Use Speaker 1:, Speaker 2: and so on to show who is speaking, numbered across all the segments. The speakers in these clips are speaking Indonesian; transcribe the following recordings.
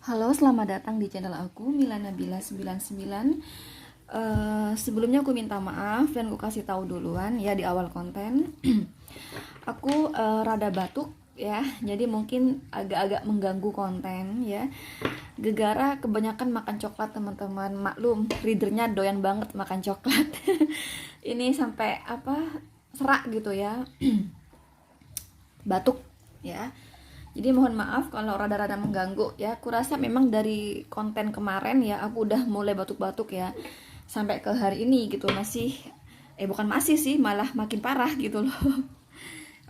Speaker 1: Halo, selamat datang di channel aku, Mila Nabila 99. Sebelumnya aku minta maaf dan aku kasih tahu duluan ya di awal konten. Aku rada batuk ya, jadi mungkin agak-agak mengganggu konten ya. Gegara kebanyakan makan coklat teman-teman. Maklum, readernya doyan banget makan coklat. Ini sampai serak gitu ya. Batuk ya. Jadi mohon maaf kalau rada-rada mengganggu ya. Kurasa memang dari konten kemarin ya aku udah mulai batuk-batuk ya. Sampai ke hari ini gitu masih bukan masih sih, malah makin parah gitu loh.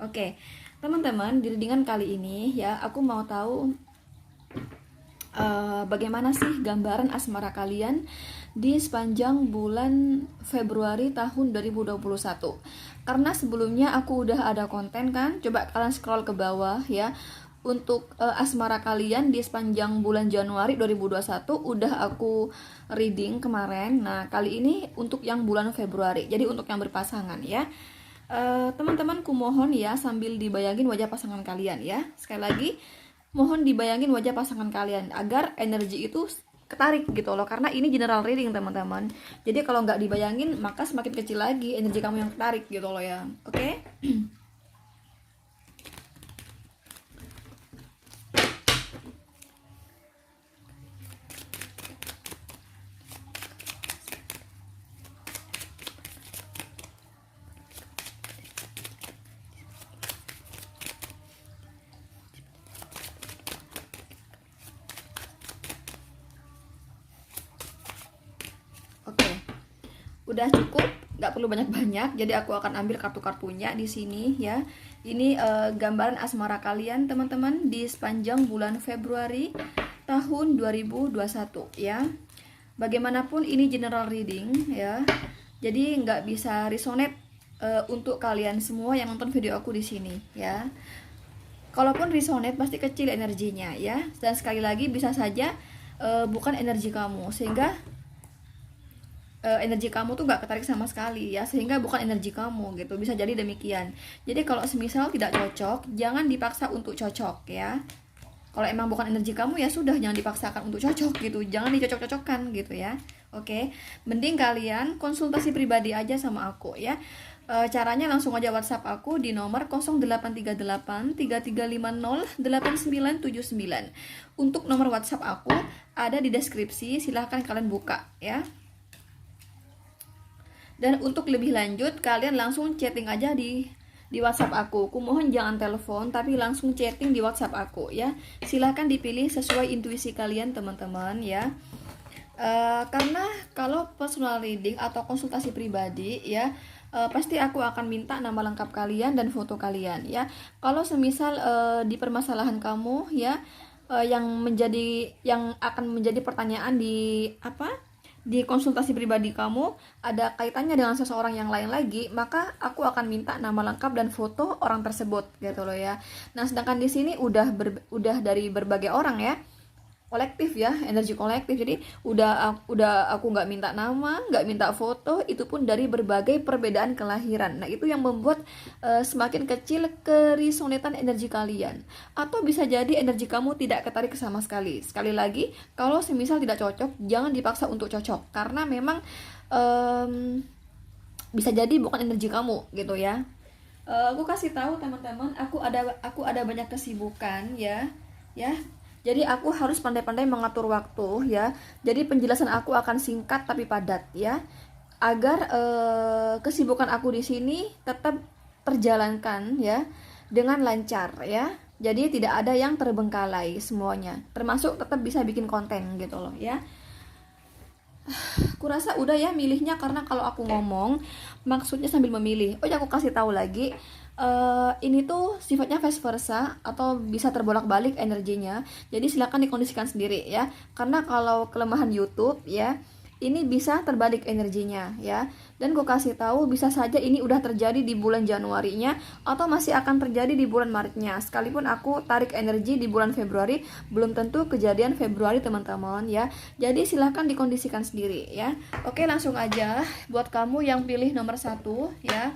Speaker 1: Oke. Teman-teman, di readingan kali ini ya aku mau tahu bagaimana sih gambaran asmara kalian di sepanjang bulan Februari tahun 2021. Karena sebelumnya aku udah ada konten kan, coba kalian scroll ke bawah ya. Untuk asmara kalian di sepanjang bulan Januari 2021 udah aku reading kemarin. Nah, kali ini untuk yang bulan Februari. Jadi untuk yang berpasangan ya. Teman-teman kumohon ya sambil dibayangin wajah pasangan kalian ya. Sekali lagi mohon dibayangin wajah pasangan kalian agar energi itu ketarik gitu loh, karena ini general reading teman-teman. Jadi kalau nggak dibayangin maka semakin kecil lagi energi kamu yang ketarik gitu loh ya. Oke? Oke. Udah cukup, nggak perlu banyak-banyak. Jadi aku akan ambil kartu-kartunya di sini ya. Ini gambaran asmara kalian teman-teman di sepanjang bulan Februari tahun 2021 ya. Bagaimanapun ini general reading ya. Jadi nggak bisa resonate untuk kalian semua yang nonton video aku di sini ya. Kalaupun resonate pasti kecil energinya ya. Dan sekali lagi bisa saja bukan energi kamu, sehingga energi kamu tuh gak ketarik sama sekali ya, sehingga bukan energi kamu gitu, bisa jadi demikian. Jadi kalau semisal tidak cocok, jangan dipaksa untuk cocok ya. Kalau emang bukan energi kamu ya sudah, jangan dipaksakan untuk cocok gitu, jangan dicocok-cocokkan gitu ya. Oke, mending kalian konsultasi pribadi aja sama aku ya. Caranya langsung aja WhatsApp aku di nomor 0838 3350 8979. Untuk nomor WhatsApp aku ada di deskripsi, silahkan kalian buka ya. Dan untuk lebih lanjut kalian langsung chatting aja di WhatsApp aku. Kumohon jangan telepon tapi langsung chatting di WhatsApp aku ya. Silahkan dipilih sesuai intuisi kalian teman-teman ya. Karena kalau personal reading atau konsultasi pribadi ya, pasti aku akan minta nama lengkap kalian dan foto kalian ya. Kalau semisal di permasalahan kamu ya, yang akan menjadi pertanyaan di konsultasi pribadi kamu ada kaitannya dengan seseorang yang lain lagi, maka aku akan minta nama lengkap dan foto orang tersebut gitu loh ya. Nah, sedangkan di sini udah dari berbagai orang ya, kolektif ya, energi kolektif. Jadi udah aku nggak minta nama, nggak minta foto, itu pun dari berbagai perbedaan kelahiran. Nah, itu yang membuat semakin kecil kerisonetan energi kalian, atau bisa jadi energi kamu tidak ketarik sama sekali. Sekali lagi, kalau semisal tidak cocok, jangan dipaksa untuk cocok, karena memang bisa jadi bukan energi kamu gitu ya. Aku kasih tahu teman-teman, aku ada banyak kesibukan ya. Jadi aku harus pandai-pandai mengatur waktu ya. Jadi penjelasan aku akan singkat tapi padat ya, agar kesibukan aku di sini tetap terjalankan ya dengan lancar ya. Jadi tidak ada yang terbengkalai semuanya, termasuk tetap bisa bikin konten gitu loh ya. Kurasa udah ya milihnya, karena kalau aku ngomong maksudnya sambil memilih. Oh ya, aku kasih tahu lagi, ini tuh sifatnya vice versa atau bisa terbolak-balik energinya. Jadi silakan dikondisikan sendiri ya. Karena kalau kelemahan YouTube ya, ini bisa terbalik energinya ya. Dan gue kasih tahu bisa saja ini udah terjadi di bulan Januarinya atau masih akan terjadi di bulan Maretnya. Sekalipun aku tarik energi di bulan Februari, belum tentu kejadian Februari teman-teman ya. Jadi silahkan dikondisikan sendiri ya. Oke, langsung aja buat kamu yang pilih nomor 1 ya.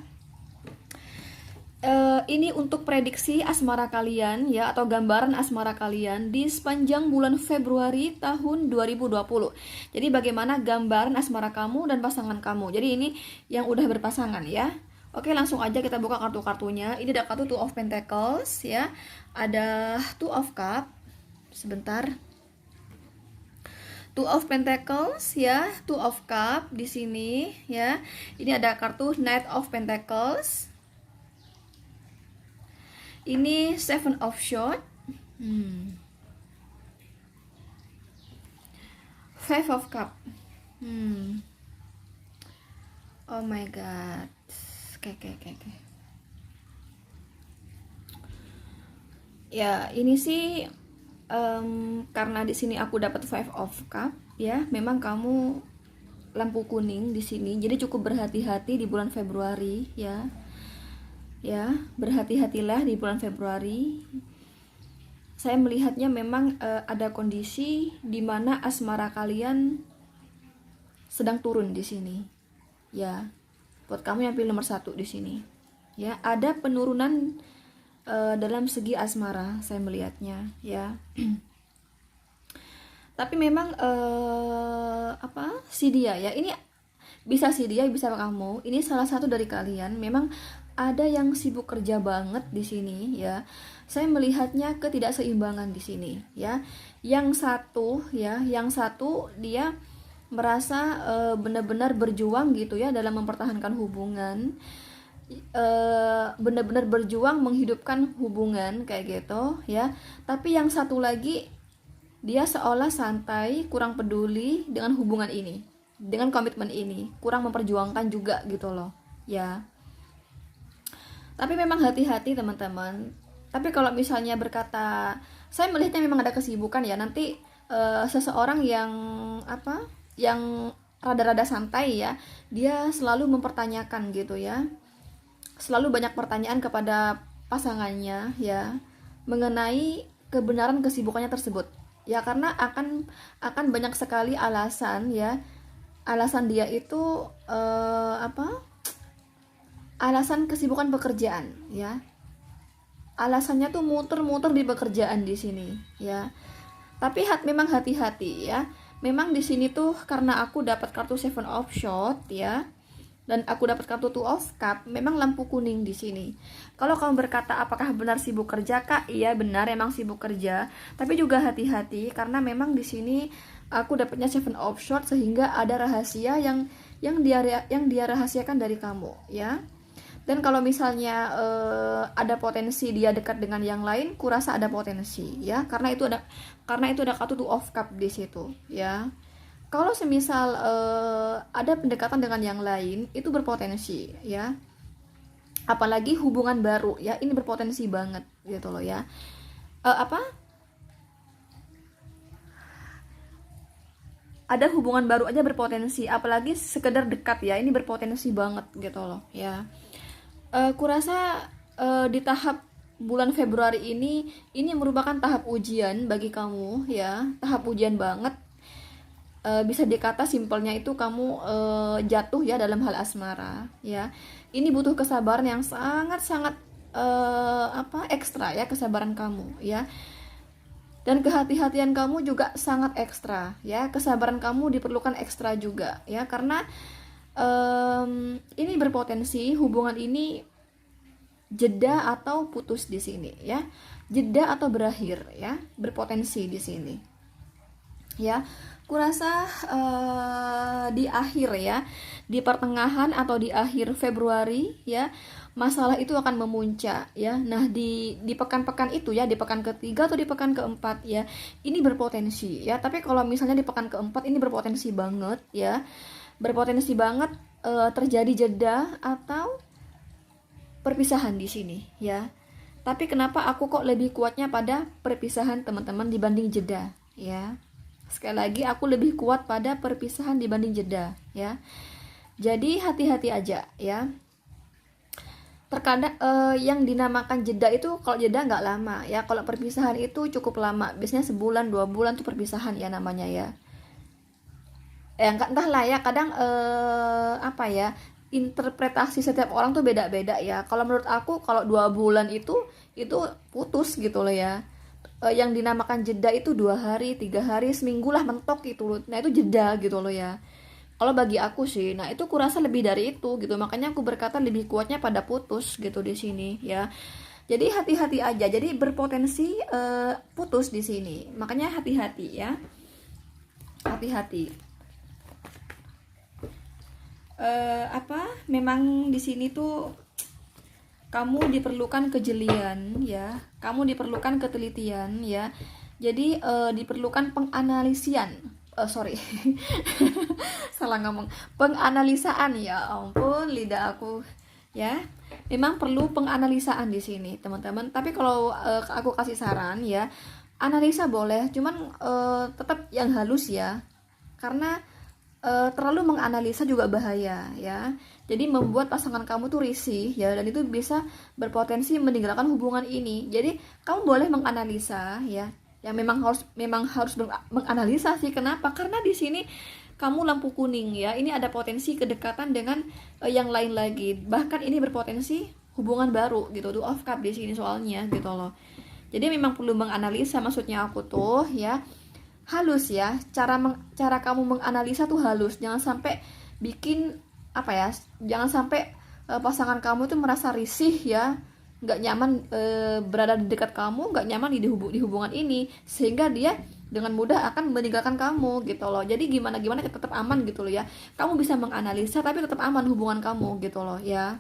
Speaker 1: Ini untuk prediksi asmara kalian ya, atau gambaran asmara kalian di sepanjang bulan Februari tahun 2020. Jadi bagaimana gambaran asmara kamu dan pasangan kamu. Jadi ini yang udah berpasangan ya. Oke, langsung aja kita buka kartu-kartunya. Ini ada kartu Two of Pentacles ya. Ada Two of Cup. Sebentar. Two of Pentacles ya, Two of Cup di sini ya. Ini ada kartu Knight of Pentacles. Ini Seven of Swords, Five of Cup. Oh my god. Oke. Ya, ini sih karena di sini aku dapat Five of Cup ya. Memang kamu lampu kuning di sini. Jadi cukup berhati-hati di bulan Februari ya. Ya, berhati-hatilah di bulan Februari. Saya melihatnya memang ada kondisi di mana asmara kalian sedang turun di sini. Ya, buat kamu yang pilih nomor 1 di sini. Ya, ada penurunan dalam segi asmara, saya melihatnya. Ya. Tapi memang si dia ya, ini bisa si dia, bisa kamu. Ini salah satu dari kalian memang ada yang sibuk kerja banget di sini ya. Saya melihatnya ketidakseimbangan di sini ya. Yang satu dia merasa benar-benar berjuang gitu ya dalam mempertahankan hubungan. Benar-benar berjuang menghidupkan hubungan kayak gitu ya. Tapi yang satu lagi dia seolah santai, kurang peduli dengan hubungan ini, dengan komitmen ini, kurang memperjuangkan juga gitu loh ya. Tapi memang hati-hati teman-teman. Tapi kalau misalnya berkata, saya melihatnya memang ada kesibukan ya. Nanti seseorang yang yang rada-rada santai ya, dia selalu mempertanyakan gitu ya. Selalu banyak pertanyaan kepada pasangannya ya mengenai kebenaran kesibukannya tersebut. Ya karena akan banyak sekali alasan ya. Alasan dia itu alasan kesibukan pekerjaan ya. Alasannya tuh muter-muter di pekerjaan di sini ya. Tapi memang hati-hati ya. Memang di sini tuh karena aku dapat kartu Seven of Swords ya. Dan aku dapat kartu Two of Cup, memang lampu kuning di sini. Kalau kamu berkata apakah benar sibuk kerja, Kak? Iya, benar emang sibuk kerja. Tapi juga hati-hati karena memang di sini aku dapatnya Seven of Swords sehingga ada rahasia yang dia rahasiakan dari kamu ya. Dan kalau misalnya ada potensi dia dekat dengan yang lain, kurasa ada potensi ya, karena itu ada kartu Two of Cup di situ ya. Kalau semisal ada pendekatan dengan yang lain, itu berpotensi ya. Apalagi hubungan baru ya, ini berpotensi banget gitu loh ya. Ada hubungan baru aja berpotensi, apalagi sekedar dekat ya, ini berpotensi banget gitu loh ya. Kurasa di tahap bulan Februari ini merupakan tahap ujian bagi kamu ya, tahap ujian banget. Bisa dikata simpelnya itu kamu jatuh ya dalam hal asmara ya. Ini butuh kesabaran yang sangat-sangat ekstra ya, kesabaran kamu ya. Dan kehati-hatian kamu juga sangat ekstra ya. Kesabaran kamu diperlukan ekstra juga ya, karena ini berpotensi hubungan ini jeda atau putus di sini ya. Jeda atau berakhir ya, berpotensi di sini. Ya, kurasa di akhir ya, di pertengahan atau di akhir Februari ya, masalah itu akan memuncak ya. Nah, di pekan-pekan itu ya, di pekan ketiga atau di pekan keempat ya, ini berpotensi ya. Tapi kalau misalnya di pekan keempat ini berpotensi banget ya. Berpotensi banget terjadi jeda atau perpisahan di sini ya. Tapi kenapa aku kok lebih kuatnya pada perpisahan teman-teman dibanding jeda ya. Sekali lagi aku lebih kuat pada perpisahan dibanding jeda ya. Jadi hati-hati aja ya. Terkadang yang dinamakan jeda itu, kalau jeda nggak lama ya, kalau perpisahan itu cukup lama, biasanya sebulan 2 bulan tuh perpisahan ya namanya ya. Entahlah ya, kadang interpretasi setiap orang tuh beda-beda ya. Kalau menurut aku kalau 2 bulan itu putus gitu loh ya. Yang dinamakan jeda itu 2 hari, 3 hari, seminggu lah mentok gitu loh. Nah itu jeda gitu loh ya. Kalau bagi aku sih, nah itu kurasa lebih dari itu gitu. Makanya aku berkata lebih kuatnya pada putus gitu di sini ya. Jadi hati-hati aja. Jadi berpotensi putus di sini. Makanya hati-hati ya. Hati-hati. Memang di sini tuh kamu diperlukan kejelian ya. Kamu diperlukan ketelitian ya. Jadi diperlukan penganalisian. Sorry. Salah ngomong. Penganalisaan, ya ampun lidah aku ya. Memang perlu penganalisaan di sini teman-teman, tapi kalau aku kasih saran ya, analisa boleh, cuman tetap yang halus ya, karena terlalu menganalisa juga bahaya ya. Jadi membuat pasangan kamu tuh risih ya, dan itu bisa berpotensi meninggalkan hubungan ini. Jadi kamu boleh menganalisa ya, yang memang harus menganalisa sih. Kenapa? Karena di sini kamu lampu kuning ya. Ini ada potensi kedekatan dengan yang lain lagi. Bahkan ini berpotensi hubungan baru gitu. Two of Cup di sini soalnya gitu loh. Jadi memang perlu menganalisa, maksudnya aku tuh ya. Halus ya. Cara kamu menganalisa tuh halus. Jangan sampai bikin jangan sampai pasangan kamu tuh merasa risih ya, nggak nyaman berada di dekat kamu, nggak nyaman di hubungan ini, sehingga dia dengan mudah akan meninggalkan kamu gitu loh. Jadi gimana tetap aman gitu loh ya. Kamu bisa menganalisa tapi tetap aman hubungan kamu gitu loh ya.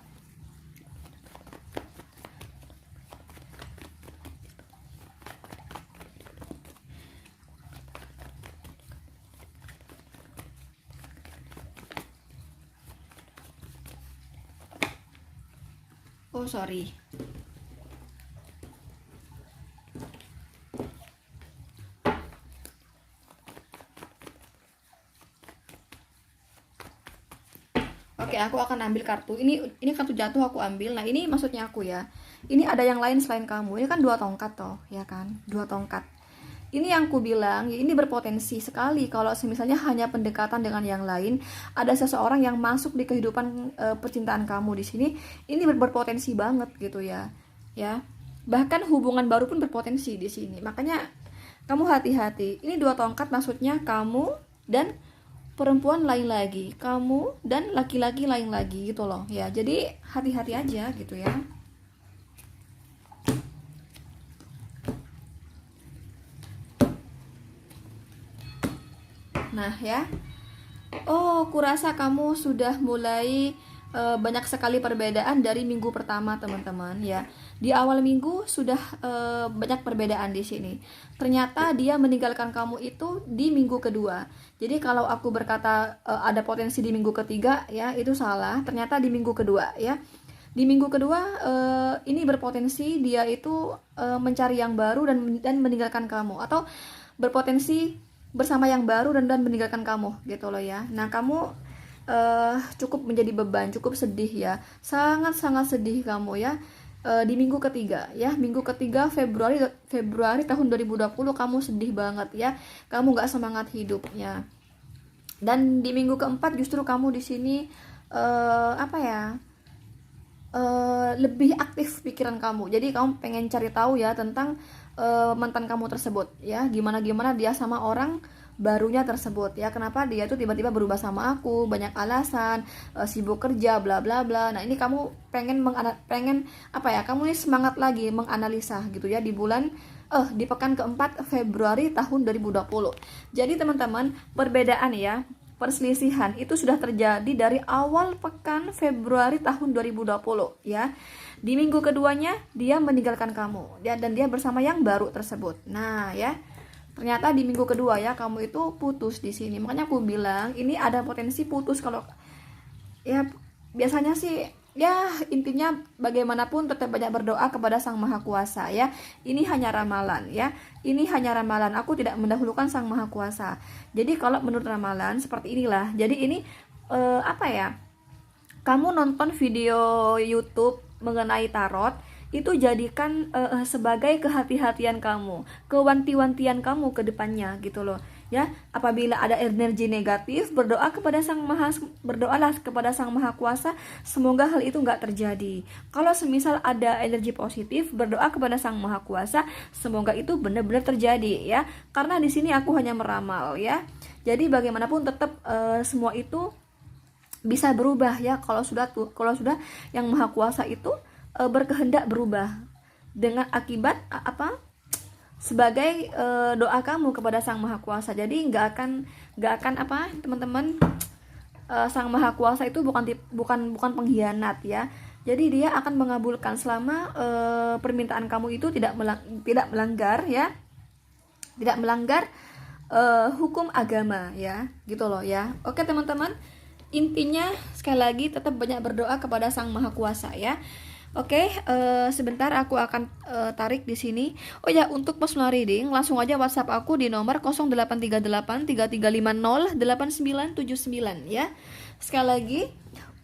Speaker 1: Oh sorry. Oke, aku akan ambil kartu. Ini kartu jatuh aku ambil. Nah, ini maksudnya aku ya. Ini ada yang lain selain kamu. Ini kan 2 tongkat toh, ya kan? 2 tongkat. Ini yang ku bilang, ya ini berpotensi sekali kalau misalnya hanya pendekatan dengan yang lain, ada seseorang yang masuk di kehidupan percintaan kamu di sini. Ini berpotensi banget gitu ya. Ya. Bahkan hubungan baru pun berpotensi di sini. Makanya kamu hati-hati. Ini 2 tongkat maksudnya kamu dan perempuan lain lagi, kamu dan laki-laki lain lagi gitu loh ya. Jadi hati-hati aja gitu ya. Nah ya, oh kurasa kamu sudah mulai banyak sekali perbedaan dari minggu pertama teman-teman ya. Di awal minggu sudah banyak perbedaan di sini. Ternyata dia meninggalkan kamu itu di minggu kedua. Jadi kalau aku berkata ada potensi di minggu ketiga ya, itu salah. Ternyata di minggu kedua ya. Di minggu kedua ini berpotensi dia itu mencari yang baru dan meninggalkan kamu, atau berpotensi bersama yang baru dan meninggalkan kamu gitu loh ya. Nah kamu cukup menjadi beban, cukup sedih ya, sangat sedih kamu ya. Di minggu ketiga ya, minggu ketiga Februari tahun 2020 kamu sedih banget ya, kamu nggak semangat hidupnya. Dan di minggu keempat justru kamu di sini lebih aktif pikiran kamu. Jadi kamu pengen cari tahu ya tentang mantan kamu tersebut ya, gimana dia sama orang barunya tersebut ya. Kenapa dia tuh tiba-tiba berubah sama aku, banyak alasan, sibuk kerja bla bla bla. Nah ini kamu pengen kamu ini semangat lagi menganalisa gitu ya di pekan keempat Februari tahun 2020. Jadi teman-teman, perbedaan ya, perselisihan itu sudah terjadi dari awal pekan Februari tahun 2020 ya. Di minggu keduanya dia meninggalkan kamu ya, dan dia bersama yang baru tersebut. Nah ya, ternyata di minggu kedua ya kamu itu putus di sini. Makanya aku bilang ini ada potensi putus. Kalau ya biasanya sih ya, intinya bagaimanapun tetap banyak berdoa kepada Sang Maha Kuasa ya. Ini hanya ramalan ya. Ini hanya ramalan. Aku tidak mendahulukan Sang Maha Kuasa. Jadi kalau menurut ramalan seperti inilah. Jadi ini kamu nonton video YouTube mengenai tarot, itu jadikan sebagai kehati-hatian kamu, kewanti-wantian kamu ke depannya gitu loh. Ya, apabila ada energi negatif, berdoalah kepada Sang Maha Kuasa, semoga hal itu nggak terjadi. Kalau semisal ada energi positif, berdoa kepada Sang Maha Kuasa, semoga itu benar-benar terjadi ya. Karena di sini aku hanya meramal ya. Jadi bagaimanapun tetap semua itu bisa berubah ya, kalau sudah yang Maha Kuasa itu berkehendak berubah dengan akibat sebagai doa kamu kepada Sang Maha Kuasa. Jadi nggak akan apa teman-teman, Sang Maha Kuasa itu bukan pengkhianat ya. Jadi dia akan mengabulkan selama permintaan kamu itu tidak melanggar ya, tidak melanggar hukum agama ya, gitu loh ya. Oke teman-teman, intinya sekali lagi tetap banyak berdoa kepada Sang Maha Kuasa ya. Oke, sebentar aku akan tarik di sini. Oh ya, untuk personal reading langsung aja WhatsApp aku di nomor 0838 3350 8979 ya. Sekali lagi,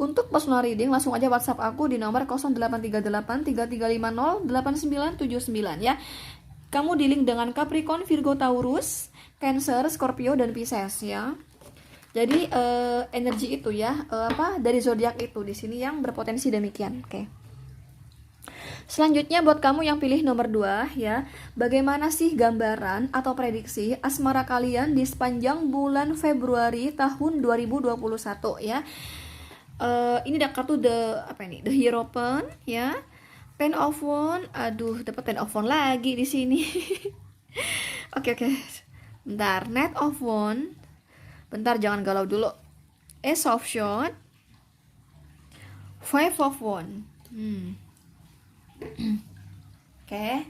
Speaker 1: untuk personal reading langsung aja WhatsApp aku di nomor 0838 3350 8979 ya. Kamu di link dengan Capricorn, Virgo, Taurus, Cancer, Scorpio dan Pisces ya. Jadi energi itu ya, dari zodiak itu di sini yang berpotensi demikian. Oke. Selanjutnya buat kamu yang pilih nomor 2 ya, bagaimana sih gambaran atau prediksi asmara kalian di sepanjang bulan Februari tahun 2021 ya. Ini ada kartu The Hierophant ya. Ten of Wands. Aduh, dapat Ten of Wands lagi di sini. Oke. Bentar, Knight of Wands. Bentar, jangan galau dulu. Ace of Swords. Five of Wands. Oke.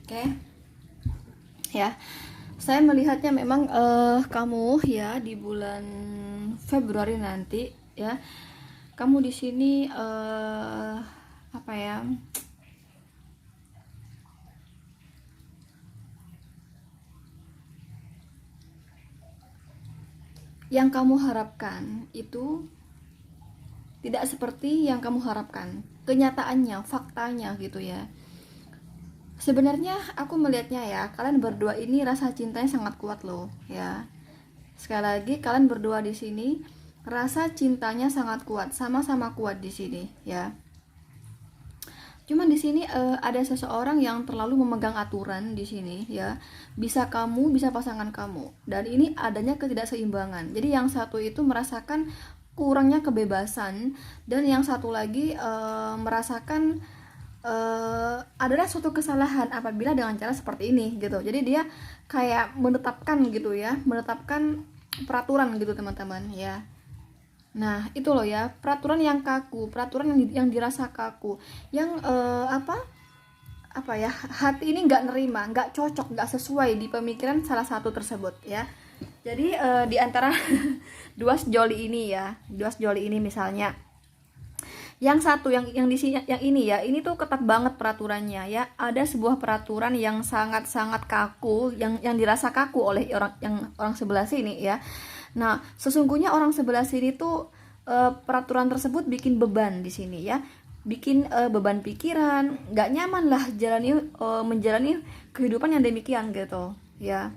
Speaker 1: Oke. Ya. Saya melihatnya memang kamu ya di bulan Februari nanti ya. Kamu di sini yang kamu harapkan itu tidak seperti yang kamu harapkan. Kenyataannya, faktanya gitu ya. Sebenarnya aku melihatnya ya, kalian berdua ini rasa cintanya sangat kuat loh ya. Sekali lagi, kalian berdua di sini rasa cintanya sangat kuat, sama-sama kuat di sini ya. Cuman di sini ada seseorang yang terlalu memegang aturan di sini ya. Bisa kamu, bisa pasangan kamu. Dan ini adanya ketidakseimbangan. Jadi yang satu itu merasakan kurangnya kebebasan, dan yang satu lagi merasakan adalah suatu kesalahan apabila dengan cara seperti ini gitu. Jadi dia kayak menetapkan gitu ya, menetapkan peraturan gitu teman-teman ya. Nah itu loh ya, peraturan yang kaku, peraturan yang dirasa kaku, yang hati ini nggak nerima, nggak cocok, nggak sesuai di pemikiran salah satu tersebut ya. Jadi di antara dua sejoli ini misalnya, yang satu yang di sini, yang ini ya, ini tuh ketat banget peraturannya ya. Ada sebuah peraturan yang sangat-sangat kaku, yang dirasa kaku oleh orang sebelah sini ya. Nah, sesungguhnya orang sebelah sini tuh peraturan tersebut bikin beban di sini ya. Bikin beban pikiran, nggak nyaman lah menjalani kehidupan yang demikian gitu ya.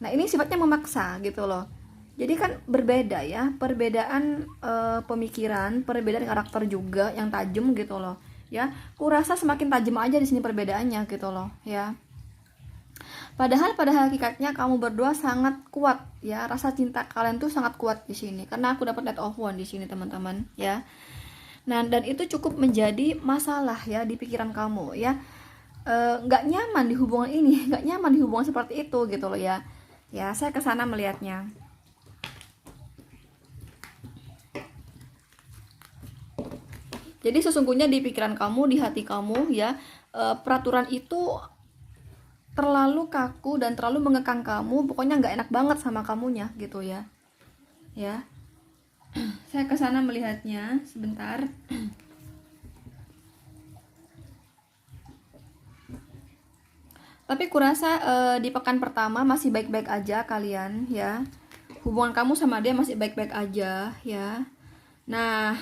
Speaker 1: Nah, ini sifatnya memaksa gitu loh. Jadi kan berbeda ya, perbedaan pemikiran, perbedaan karakter juga yang tajam gitu loh ya. Kurasa semakin tajam aja di sini perbedaannya gitu loh ya. Padahal pada hakikatnya kamu berdua sangat kuat ya, rasa cinta kalian tuh sangat kuat di sini. Karena aku dapat Knight of Wands di sini teman-teman ya. Nah, dan itu cukup menjadi masalah ya di pikiran kamu ya. Nggak nyaman di hubungan ini, nggak nyaman di hubungan seperti itu gitu loh ya. Ya, saya kesana melihatnya. Jadi sesungguhnya di pikiran kamu, di hati kamu ya, peraturan itu terlalu kaku dan terlalu mengekang kamu, pokoknya nggak enak banget sama kamunya gitu ya. Ya, saya ke sana melihatnya sebentar. Tapi kurasa di pekan pertama masih baik-baik aja kalian ya. Hubungan kamu sama dia masih baik-baik aja ya. Nah,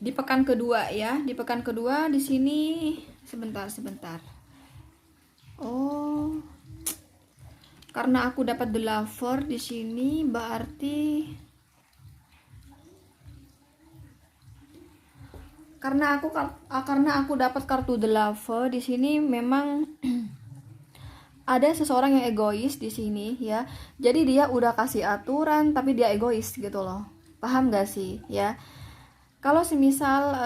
Speaker 1: di pekan kedua ya, di pekan kedua di sini sebentar. Oh, karena aku dapat the lover di sini berarti karena aku dapat kartu the lover di sini memang ada seseorang yang egois di sini ya. Jadi dia udah kasih aturan tapi dia egois gitu loh. Paham gak sih ya? Kalau semisal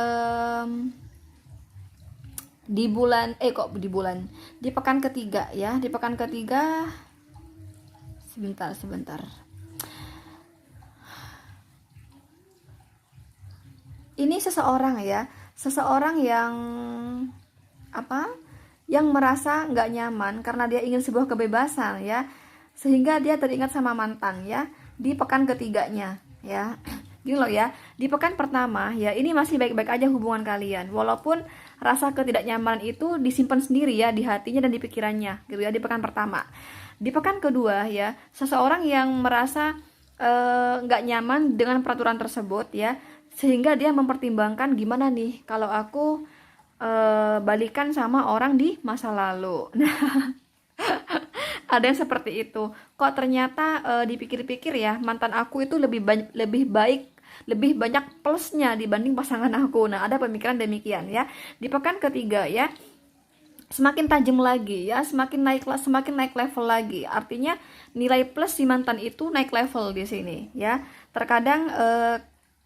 Speaker 1: di pekan ketiga ya, di pekan ketiga sebentar. Ini seseorang ya, seseorang yang yang merasa nggak nyaman karena dia ingin sebuah kebebasan ya, sehingga dia teringat sama mantan ya di pekan ketiganya ya. Gini loh ya, di pekan pertama ya ini masih baik-baik aja hubungan kalian, walaupun rasa ketidaknyamanan itu disimpan sendiri ya di hatinya dan di pikirannya gitu ya di pekan pertama. Di pekan kedua ya, seseorang yang merasa nggak nyaman dengan peraturan tersebut ya, sehingga dia mempertimbangkan gimana nih kalau aku balikan sama orang di masa lalu. Nah, ada yang seperti itu. Kok ternyata dipikir-pikir ya, mantan aku itu lebih baik, lebih banyak plusnya dibanding pasangan aku. Nah, ada pemikiran demikian ya. Di pekan ketiga ya, semakin tajam lagi ya, semakin naik level lagi. Artinya nilai plus si mantan itu naik level di sini ya. Terkadang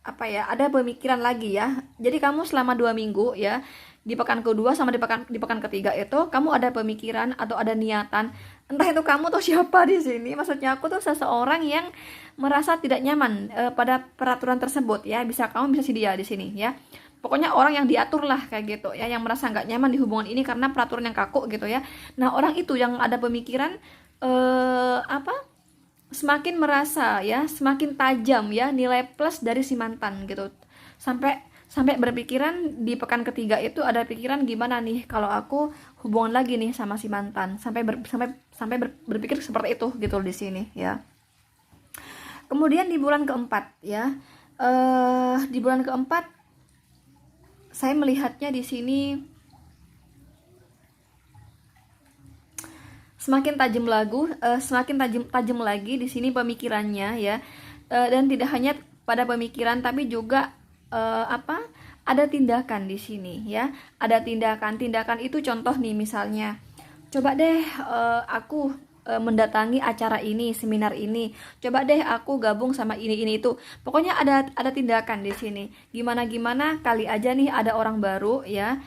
Speaker 1: ada pemikiran lagi ya. Jadi kamu selama 2 minggu ya, di pekan kedua sama di pekan ketiga itu kamu ada pemikiran atau ada niatan, entah itu kamu atau siapa di sini. Maksudnya aku tuh seseorang yang merasa tidak nyaman pada peraturan tersebut ya. Bisa kamu, bisa si dia di sini ya. Pokoknya orang yang diatur lah kayak gitu ya, yang merasa nggak nyaman di hubungan ini karena peraturan yang kaku gitu ya. Nah, orang itu yang ada pemikiran semakin merasa ya, semakin tajam ya nilai plus dari si mantan gitu. Sampai berpikiran di pekan ketiga itu ada pikiran gimana nih kalau aku hubungan lagi nih sama si mantan. Sampai berpikir seperti itu gitu di sini ya. Kemudian di bulan keempat ya. Di bulan keempat saya melihatnya di sini semakin tajam lagi di sini pemikirannya ya, dan tidak hanya pada pemikiran tapi juga ada tindakan di sini ya. Ada tindakan itu contoh nih, misalnya coba deh aku mendatangi acara ini, seminar ini, coba deh aku gabung sama ini itu. Pokoknya ada tindakan di sini. Gimana kali aja nih ada orang baru ya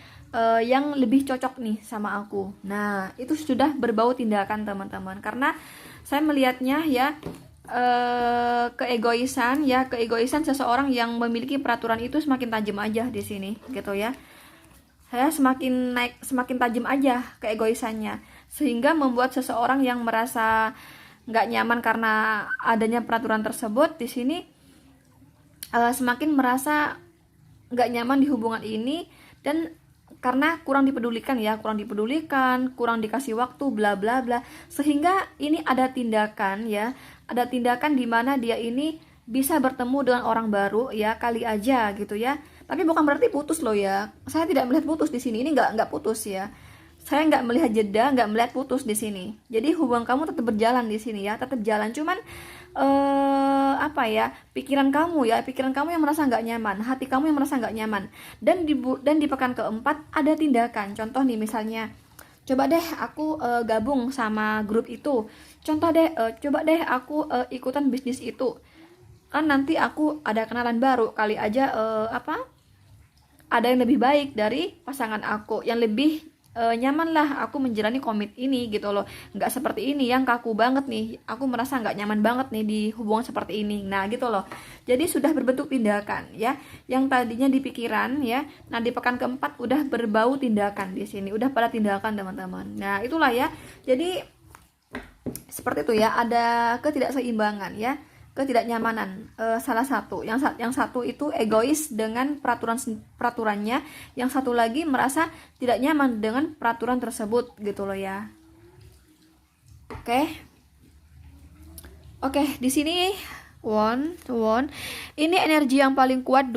Speaker 1: yang lebih cocok nih sama aku. Nah, itu sudah berbau tindakan teman-teman. Karena saya melihatnya ya keegoisan seseorang yang memiliki peraturan itu semakin tajam aja di sini gitu ya. Saya semakin tajam aja keegoisannya, sehingga membuat seseorang yang merasa nggak nyaman karena adanya peraturan tersebut di sini semakin merasa nggak nyaman di hubungan ini, dan karena kurang dipedulikan, kurang dikasih waktu, bla bla bla, sehingga ini ada tindakan di mana dia ini bisa bertemu dengan orang baru ya, kali aja gitu ya. Tapi bukan berarti putus loh ya. Saya tidak melihat putus di sini. Ini nggak putus ya. Saya nggak melihat jeda, nggak melihat putus di sini. Jadi hubungan kamu tetap berjalan di sini ya, tetap jalan. Cuman pikiran kamu yang merasa nggak nyaman, hati kamu yang merasa nggak nyaman. Dan di pekan keempat ada tindakan. Contoh nih, misalnya coba deh aku gabung sama grup itu. Coba deh aku ikutan bisnis itu. Kan nanti aku ada kenalan baru, kali aja ada yang lebih baik dari pasangan aku, yang lebih nyaman lah aku menjalani komit ini gitu loh, nggak seperti ini yang kaku banget nih, aku merasa nggak nyaman banget nih di hubungan seperti ini. Nah gitu loh, jadi sudah berbentuk tindakan ya, yang tadinya di pikiran ya, nah di pekan keempat udah berbau tindakan di sini, udah pada tindakan teman-teman. Nah itulah ya, jadi seperti itu ya, ada ketidakseimbangan ya, ketidaknyamanan. Salah satu yang satu itu egois dengan peraturannya, yang satu lagi merasa tidak nyaman dengan peraturan tersebut gitu loh ya. Oke, di sini one ini energi yang paling kuat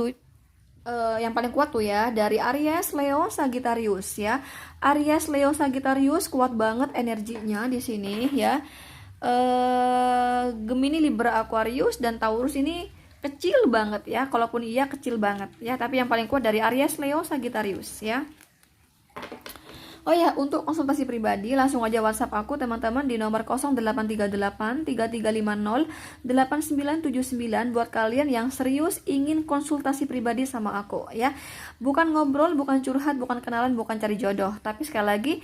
Speaker 1: tuh ya, dari Aries, Leo, Sagittarius ya. Aries, Leo, Sagittarius kuat banget energinya di sini ya. Gemini, Libra, Aquarius dan Taurus ini kecil banget ya, kalaupun iya kecil banget ya, tapi yang paling kuat dari Aries, Leo, Sagittarius ya. Oh ya, untuk konsultasi pribadi langsung aja WhatsApp aku teman-teman di nomor 0838 3350 8979 buat kalian yang serius ingin konsultasi pribadi sama aku ya. Bukan ngobrol, bukan curhat, bukan kenalan, bukan cari jodoh, tapi sekali lagi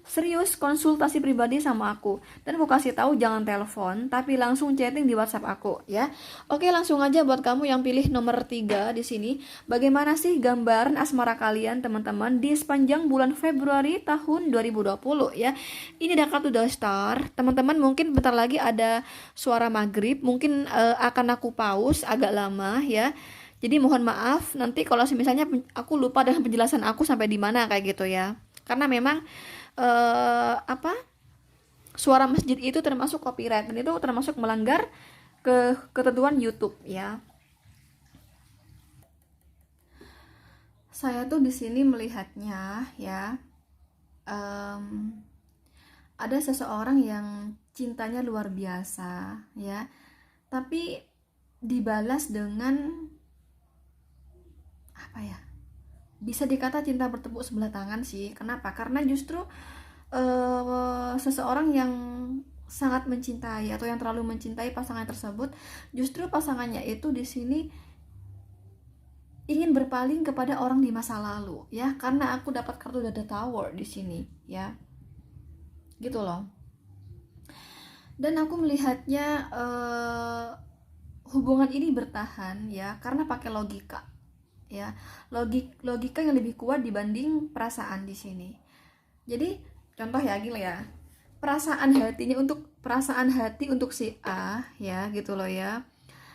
Speaker 1: serius konsultasi pribadi sama aku. Dan aku kasih tahu jangan telepon, tapi langsung chatting di WhatsApp aku ya. Oke, langsung aja buat kamu yang pilih nomor 3 di sini. Bagaimana sih gambaran asmara kalian teman-teman di sepanjang bulan Februari tahun 2020 ya. Ini ada kartu The Star. Teman-teman mungkin bentar lagi ada suara maghrib, mungkin akan aku pause agak lama ya. Jadi mohon maaf nanti kalau misalnya aku lupa dengan penjelasan aku sampai di mana kayak gitu ya. Karena memang suara masjid itu termasuk copyright dan itu termasuk melanggar ketentuan YouTube ya. Saya tuh di sini melihatnya ya, ada seseorang yang cintanya luar biasa ya, tapi dibalas dengan apa ya? Bisa dikata cinta bertepuk sebelah tangan sih. Kenapa? Karena justru seseorang yang sangat mencintai atau yang terlalu mencintai pasangan tersebut, justru pasangannya itu di sini ingin berpaling kepada orang di masa lalu ya. Karena aku dapat kartu The Tower di sini ya, gitu loh. Dan aku melihatnya hubungan ini bertahan ya karena pakai logika ya, logika yang lebih kuat dibanding perasaan di sini. Jadi contoh ya gini ya, perasaan hati untuk si A ya gitu loh ya,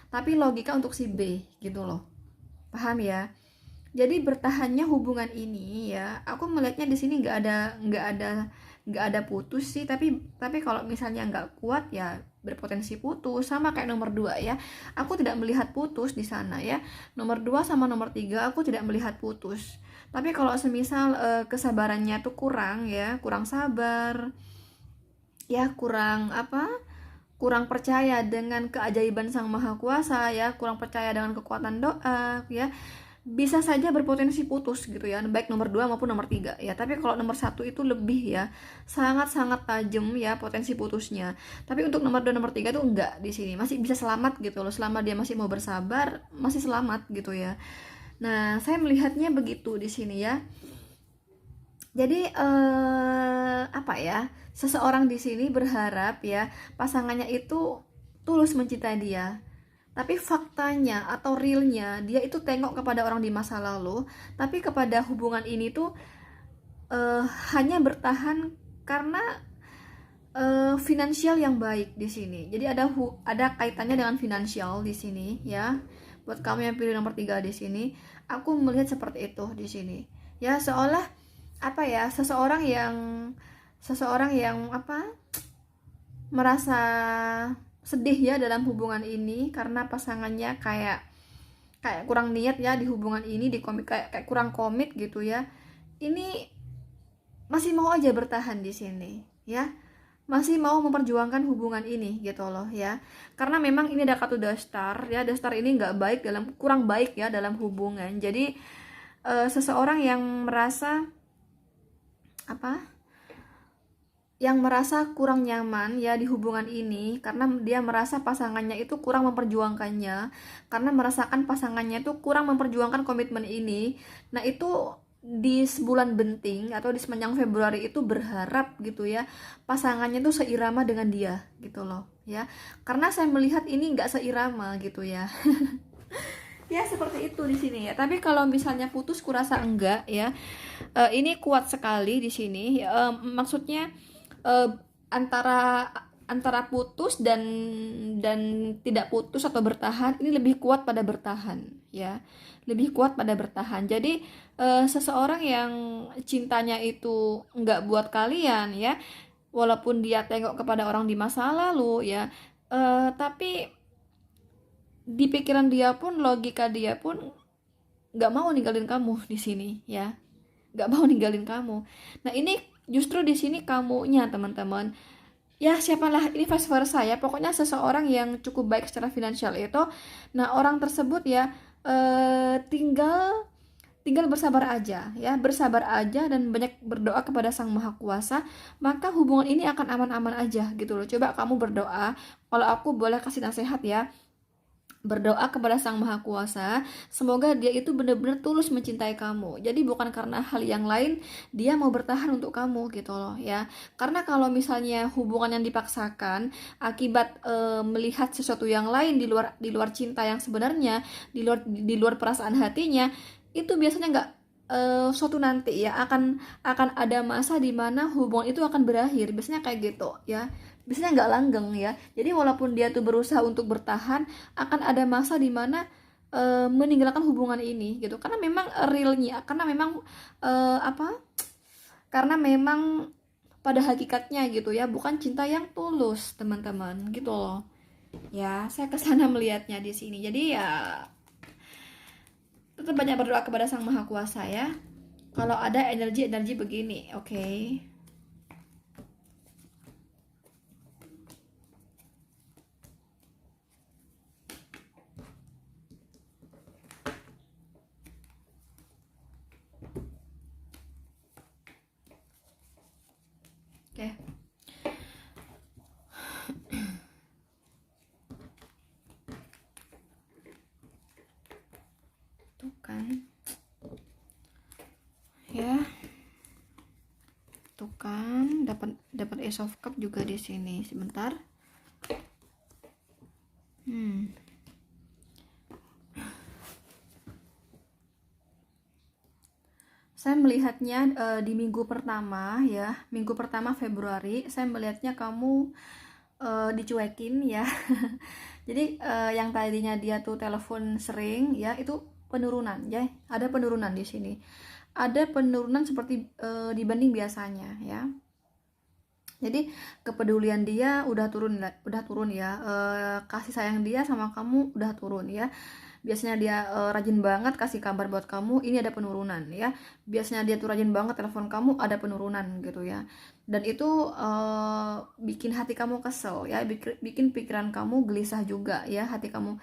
Speaker 1: tapi logika untuk si B gitu loh, paham ya? Jadi bertahannya hubungan ini ya, aku melihatnya di sini nggak ada putus sih, tapi kalau misalnya nggak kuat ya berpotensi putus. Sama kayak nomor 2 ya, aku tidak melihat putus di sana ya. Nomor 2 sama nomor 3 aku tidak melihat putus, tapi kalau semisal kesabarannya tuh kurang ya, kurang sabar ya, kurang percaya dengan keajaiban Sang Maha Kuasa ya, kurang percaya dengan kekuatan doa ya, bisa saja berpotensi putus gitu ya, baik nomor 2 maupun nomor 3 ya. Tapi kalau nomor 1 itu lebih ya, sangat-sangat tajam ya potensi putusnya. Tapi untuk nomor 2 nomor 3 tuh enggak, di sini masih bisa selamat gitu loh, selama dia masih mau bersabar, masih selamat gitu ya. Nah, saya melihatnya begitu di sini ya. Jadi seseorang di sini berharap ya pasangannya itu tulus mencintai dia. Tapi faktanya atau realnya dia itu tengok kepada orang di masa lalu, tapi kepada hubungan ini tuh hanya bertahan karena finansial yang baik di sini. Jadi ada kaitannya dengan finansial di sini ya. Buat kamu yang pilih nomor 3 di sini, aku melihat seperti itu di sini. Ya seolah seseorang yang merasa sedih ya dalam hubungan ini karena pasangannya kayak kurang niat ya di hubungan ini, kayak kurang komit gitu ya. Ini masih mau aja bertahan di sini ya, masih mau memperjuangkan hubungan ini gitu loh ya. Karena memang ini ada kartu The Star ya, The Star ini kurang baik ya dalam hubungan. Jadi seseorang yang merasa kurang nyaman ya di hubungan ini karena dia merasa pasangannya itu kurang memperjuangkannya, karena merasakan pasangannya itu kurang memperjuangkan komitmen ini. Nah, itu di sebulan Benting atau di sepanjang Februari itu berharap gitu ya pasangannya tuh seirama dengan dia gitu loh ya, karena saya melihat ini nggak seirama gitu ya. Ya seperti itu di sini ya. Tapi kalau misalnya putus kurasa enggak ya. Ini kuat sekali di sini. Maksudnya eh, antara antara putus dan tidak putus atau bertahan, ini lebih kuat pada bertahan ya. Lebih kuat pada bertahan. Jadi seseorang yang cintanya itu enggak buat kalian ya, walaupun dia tengok kepada orang di masa lalu ya, tapi di pikiran dia pun, logika dia pun nggak mau ninggalin kamu di sini ya, nggak mau ninggalin kamu. Nah ini justru di sini kamunya teman-teman ya, siapalah ini vice versa ya, pokoknya seseorang yang cukup baik secara finansial itu, nah orang tersebut ya tinggal tinggal bersabar aja ya, bersabar aja dan banyak berdoa kepada Sang Maha Kuasa, maka hubungan ini akan aman-aman aja gitu loh. Coba kamu berdoa, kalau aku boleh kasih nasihat ya, berdoa kepada Sang Maha Kuasa, semoga dia itu benar-benar tulus mencintai kamu. Jadi bukan karena hal yang lain dia mau bertahan untuk kamu gitu loh ya. Karena kalau misalnya hubungan yang dipaksakan akibat melihat sesuatu yang lain di luar cinta yang sebenarnya, di luar perasaan hatinya, itu biasanya nggak suatu nanti ya akan ada masa di mana hubungan itu akan berakhir. Biasanya kayak gitu ya, biasanya nggak langgeng ya. Jadi walaupun dia tuh berusaha untuk bertahan, akan ada masa di mana meninggalkan hubungan ini gitu, karena memang realnya, karena memang apa, karena memang pada hakikatnya gitu ya, bukan cinta yang tulus teman-teman gitu loh ya. Saya kesana melihatnya di sini. Jadi ya tetap banyak berdoa kepada Sang Maha Kuasa ya kalau ada energi-energi begini. Oke. Oke. Tuh kan. Ya. Tuh kan, dapat Ace of Cup juga di sini. Sebentar. Saya melihatnya di minggu pertama ya, minggu pertama Februari, saya melihatnya kamu dicuekin ya. Jadi yang tadinya dia tuh telepon sering ya, itu penurunan ya, ada penurunan di sini. Ada penurunan seperti dibanding biasanya ya. Jadi kepedulian dia udah turun ya, kasih sayang dia sama kamu udah turun ya. Biasanya dia rajin banget kasih kabar buat kamu, ini ada penurunan ya. Biasanya dia tuh rajin banget telepon kamu, ada penurunan gitu ya. Dan itu bikin hati kamu kesel ya, bikin pikiran kamu gelisah juga ya, hati kamu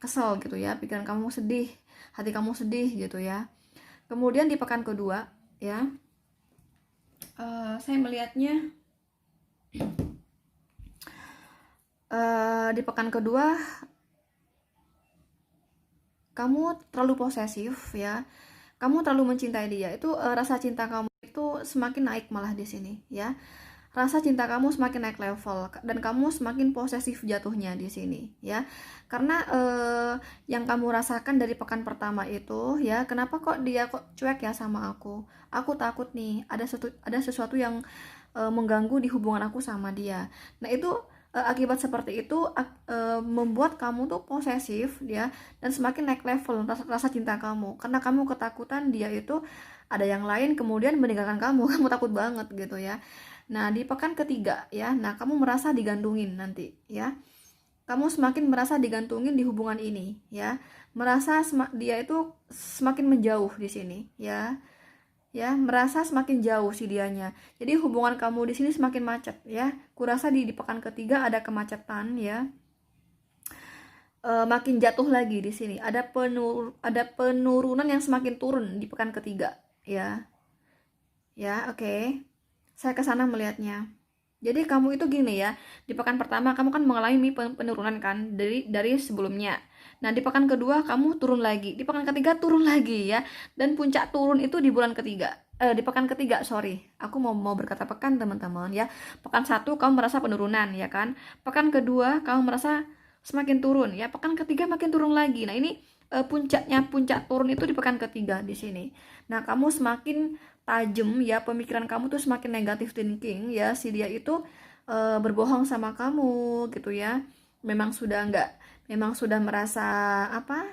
Speaker 1: kesel gitu ya, pikiran kamu sedih, hati kamu sedih gitu ya. Kemudian di pekan kedua ya, saya melihatnya di pekan kedua kamu terlalu posesif ya, kamu terlalu mencintai dia. Itu rasa cinta kamu itu semakin naik malah di sini ya, rasa cinta kamu semakin naik level dan kamu semakin posesif jatuhnya di sini ya. Karena yang kamu rasakan dari pekan pertama itu ya, kenapa kok dia kok cuek ya sama aku takut nih ada sesuatu yang mengganggu di hubungan aku sama dia. Nah itu akibat seperti itu membuat kamu tuh posesif ya, dan semakin naik level rasa cinta kamu, karena kamu ketakutan dia itu ada yang lain kemudian meninggalkan kamu. Kamu takut banget gitu ya. Nah di pekan ketiga ya, nah kamu merasa digantungin nanti ya, kamu semakin merasa digantungin di hubungan ini ya, merasa dia itu semakin menjauh di sini ya, merasa semakin jauh si dianya. Jadi hubungan kamu di sini semakin macet ya. Kurasa di pekan ketiga ada kemacetan ya. Makin jatuh lagi di sini. Ada penurunan yang semakin turun di pekan ketiga ya. Ya, oke. Saya ke sana melihatnya. Jadi kamu itu gini ya, di pekan pertama kamu kan mengalami penurunan kan dari sebelumnya. Nah, di pekan kedua kamu turun lagi, di pekan ketiga turun lagi ya. Dan puncak turun itu di bulan ketiga. Di pekan ketiga, sorry. Aku mau berkata pekan, teman-teman ya. Pekan satu kamu merasa penurunan ya kan. Pekan kedua kamu merasa semakin turun ya. Pekan ketiga makin turun lagi. Nah, ini puncak turun itu di pekan ketiga di sini. Nah, kamu semakin tajam ya, pemikiran kamu tuh semakin negatif thinking ya. Si dia itu berbohong sama kamu gitu ya. Memang sudah merasa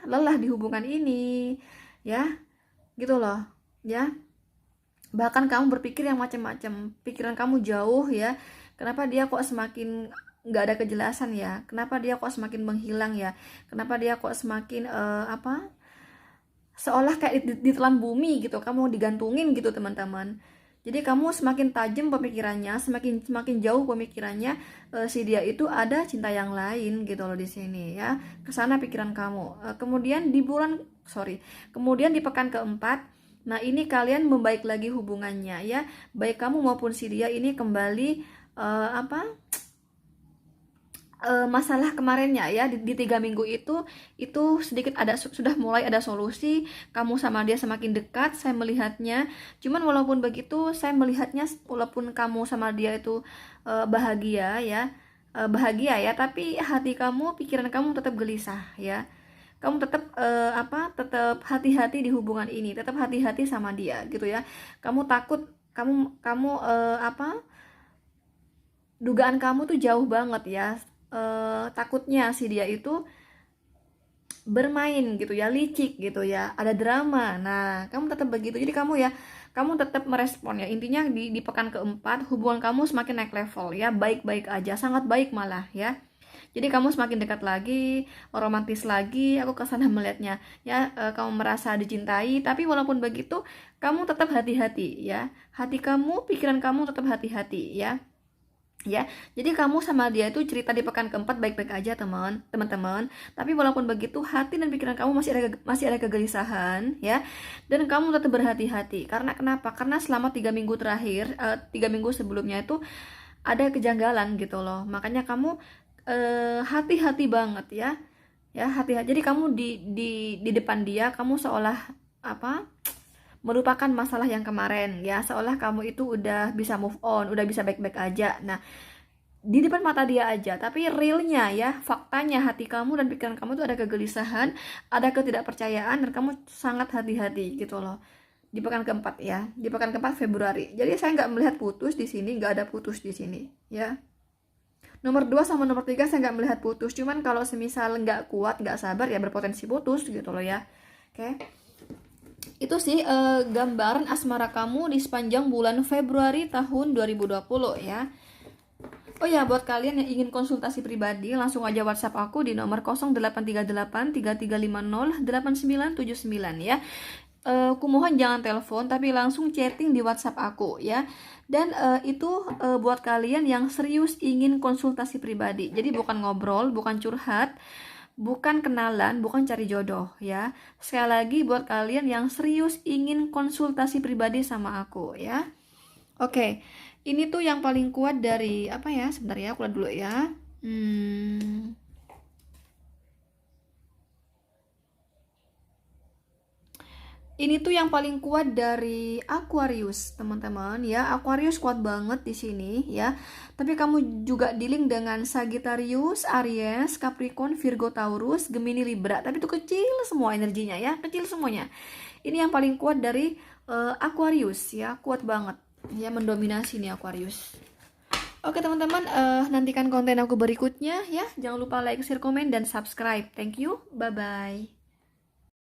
Speaker 1: lelah di hubungan ini ya, gitu loh ya. Bahkan kamu berpikir yang macam-macam, pikiran kamu jauh ya. Kenapa dia kok semakin nggak ada kejelasan ya, kenapa dia kok semakin menghilang ya, kenapa dia kok semakin seolah kayak ditelan bumi gitu, kamu digantungin gitu teman-teman. Jadi kamu semakin tajam pemikirannya, semakin jauh pemikirannya, si dia itu ada cinta yang lain gitu loh di sini ya. Kesana pikiran kamu. Kemudian di pekan keempat, nah ini kalian membaik lagi hubungannya ya. Baik kamu maupun si dia ini kembali masalah kemarinnya ya, di 3 minggu itu sedikit sudah mulai ada solusi. Kamu sama dia semakin dekat, saya melihatnya. Cuman walaupun begitu, saya melihatnya walaupun kamu sama dia itu bahagia ya, tapi hati kamu, pikiran kamu tetap gelisah ya. Kamu tetap tetap hati-hati di hubungan ini, tetap hati-hati sama dia gitu ya. Kamu takut, kamu dugaan kamu tuh jauh banget ya. Takutnya si dia itu bermain gitu ya, licik gitu ya, ada drama. Nah, kamu tetap begitu. Jadi kamu tetap merespon ya. Intinya di pekan keempat hubungan kamu semakin naik level ya, baik-baik aja, sangat baik malah ya. Jadi kamu semakin dekat lagi, romantis lagi. Aku kesana melihatnya ya. Kamu merasa dicintai, tapi walaupun begitu kamu tetap hati-hati ya. Hati kamu, pikiran kamu tetap hati-hati ya. Ya, jadi kamu sama dia itu cerita di pekan keempat baik-baik aja teman-teman. Tapi walaupun begitu, hati dan pikiran kamu masih ada kegelisahan ya. Dan kamu tetap berhati-hati. Karena kenapa? Karena selama 3 minggu terakhir, 3 minggu sebelumnya itu ada kejanggalan gitu loh. Makanya kamu hati-hati banget ya. Ya, hati-hati. Jadi kamu di depan dia kamu seolah melupakan masalah yang kemarin ya, seolah kamu itu udah bisa move on, udah bisa baik-baik aja. Nah, di depan mata dia aja, tapi realnya ya, faktanya hati kamu dan pikiran kamu tuh ada kegelisahan, ada ketidakpercayaan, dan kamu sangat hati-hati gitu loh. Di pekan keempat ya, di pekan keempat Februari. Jadi saya nggak melihat putus di sini, nggak ada putus di sini ya. Nomor 2 sama nomor 3 saya nggak melihat putus, cuman kalau semisal nggak kuat, nggak sabar ya berpotensi putus gitu loh ya. Oke. Itu sih gambaran asmara kamu di sepanjang bulan Februari tahun 2020 ya. Oh ya, buat kalian yang ingin konsultasi pribadi, langsung aja WhatsApp aku di nomor 0838 3350 8979 ya. Kumohon jangan telepon, tapi langsung chatting di WhatsApp aku ya. Dan itu buat kalian yang serius ingin konsultasi pribadi. Jadi bukan ngobrol, bukan curhat, bukan kenalan, bukan cari jodoh ya. Sekali lagi buat kalian yang serius ingin konsultasi pribadi sama aku ya. Oke, ini tuh yang paling kuat dari sebentar ya, aku lihat dulu ya. Ini tuh yang paling kuat dari Aquarius, teman-teman ya. Aquarius kuat banget di sini ya. Tapi kamu juga dealing dengan Sagittarius, Aries, Capricorn, Virgo, Taurus, Gemini, Libra. Tapi itu kecil semua energinya ya, kecil semuanya. Ini yang paling kuat dari Aquarius ya, kuat banget ya, mendominasi nih Aquarius. Oke teman-teman, nantikan konten aku berikutnya ya. Jangan lupa like, share, komen, dan subscribe. Thank you, bye-bye.